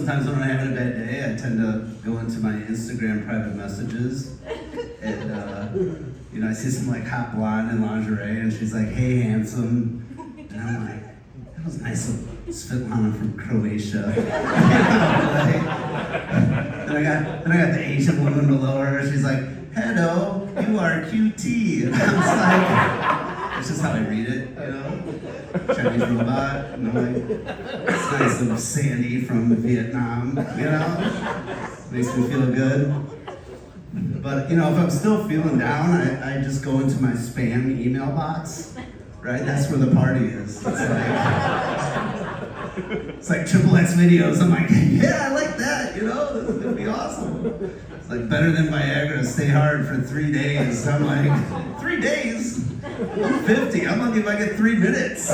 sometimes when I'm having a bad day, I tend to go into my Instagram private messages, and I see some like hot blonde in lingerie, and she's like, "Hey, handsome," and I'm like, "That was nice of Svetlana from Croatia." Then I got the Asian woman below her. She's like, "Hello, you are QT," and I was like, "It's just how I read it, Chinese robot." And I'm like, "It's nice of Sandy from Vietnam, Makes me feel good." But if I'm still feeling down, I just go into my spam email box, right? That's where the party is. It's like XXX videos. I'm like, yeah, I like that, this is gonna be awesome. It's like better than Viagra, stay hard for 3 days. I'm like, 3 days? I'm 50, I'm lucky if I get 3 minutes,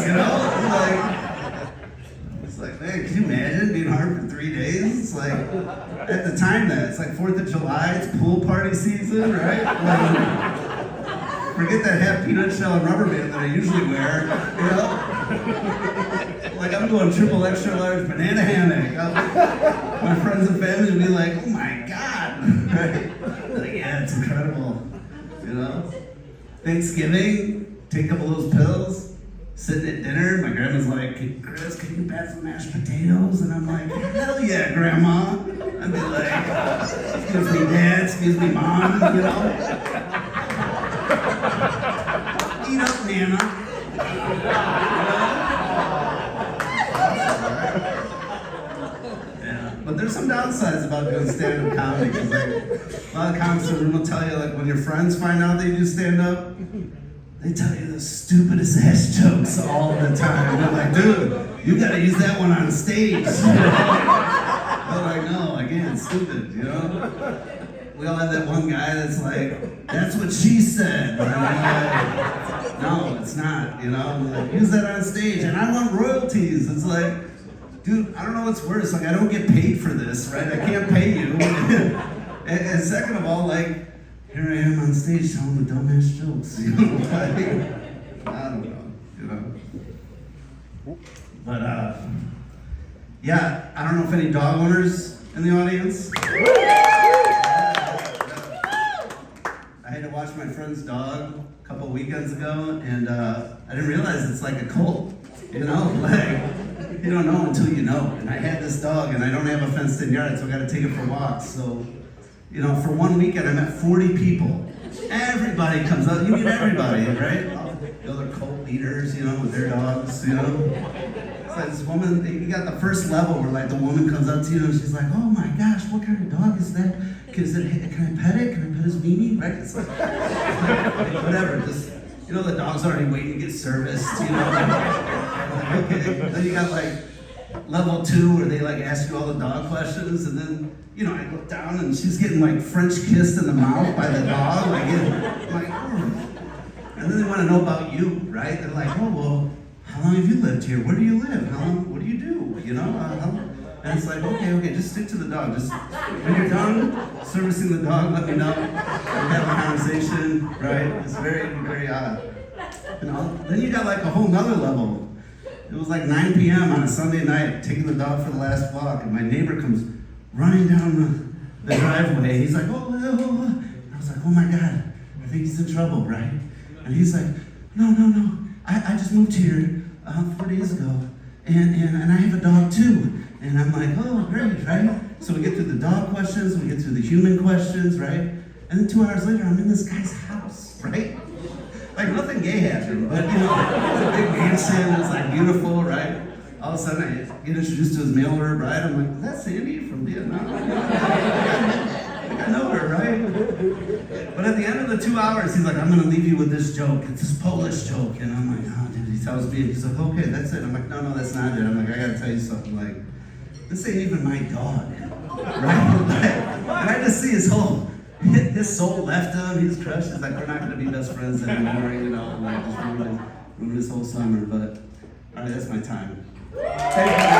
It's like, man, can you imagine being hard for 3 days? It's like, at the time it's like 4th of July, it's pool party season, right? Forget that half peanut shell and rubber band that I usually wear, Like I'm doing triple extra large banana hammock. My friends and family will be like, "Oh my God," right? Like, yeah, it's incredible, Thanksgiving, take a couple of those pills, sitting at dinner. My grandma's like, "Chris, can you pass some mashed potatoes?" And I'm like, "Hell yeah, Grandma." I'd be like, "Excuse me, Dad, excuse me, Mom," Eat up, Nana. But there's some downsides about doing stand-up comedy, because a lot of comics in the room will tell you, when your friends find out that you do stand-up, they tell you the stupidest ass jokes all the time. They're like, "Dude, you gotta use that one on stage." They're like, "No, I can't, it's stupid, We all have that one guy that's like, "That's what she said." And I'm like, "No, it's not, I'm like, use that on stage, and I want royalties." It's like, dude, I don't know what's worse. I don't get paid for this, right? I can't pay you. and second of all, here I am on stage telling the dumbass jokes, I don't know, But, yeah, I don't know if any dog owners in the audience. I had to watch my friend's dog a couple weekends ago, and I didn't realize it's like a cult, you don't know until you know. And I had this dog, and I don't have a fenced-in yard, so I got to take it for walks. So, for one weekend, I met 40 people. Everybody comes out. You meet everybody, right? The other cult leaders, with their dogs, It's like this woman. You got the first level where, the woman comes up to you, and she's like, "Oh my gosh, what kind of dog is that? Can I pet it? Can I pet his weenie?" Right? It's like, whatever. Just, the dog's already waiting to get serviced. Okay. Then you got level 2 where they ask you all the dog questions, and then I look down and she's getting French kissed in the mouth by the dog. And then they want to know about you, right? They're like, "Oh well, how long have you lived here? Where do you live? What do you do? And it's like, okay, just stick to the dog. Just when you're done servicing the dog, let me know. We'll have a conversation, right? It's very, very odd. Then you got a whole nother level. It was 9 p.m. on a Sunday night, taking the dog for the last walk, and my neighbor comes running down the driveway. He's like, "Oh, oh, oh." And I was like, "Oh my God, I think he's in trouble, right?" And he's like, No. I just moved here 4 days ago, and I have a dog too." And I'm like, "Oh, great, right?" So we get through the dog questions, we get through the human questions, right? And then 2 hours later, I'm in this guy's house, right? Nothing gay happened, but it's a big mansion, it's beautiful, right? All of a sudden I get introduced to his mail order bride. I'm like, "Is that Sandy from Vietnam?" I think I know her, right? But at the end of the 2 hours, he's like, "I'm gonna leave you with this joke. It's this Polish joke." And I'm like, "Oh, dude," he tells me, he's like, "Okay, that's it." I'm like, No, that's not it." I'm like, "I gotta tell you something, this ain't even my dog," right? And I just see his soul left him. He's crushed. He's like, "We're not gonna be best friends anymore," just ruin his whole summer. But all right, that's my time. Thank you.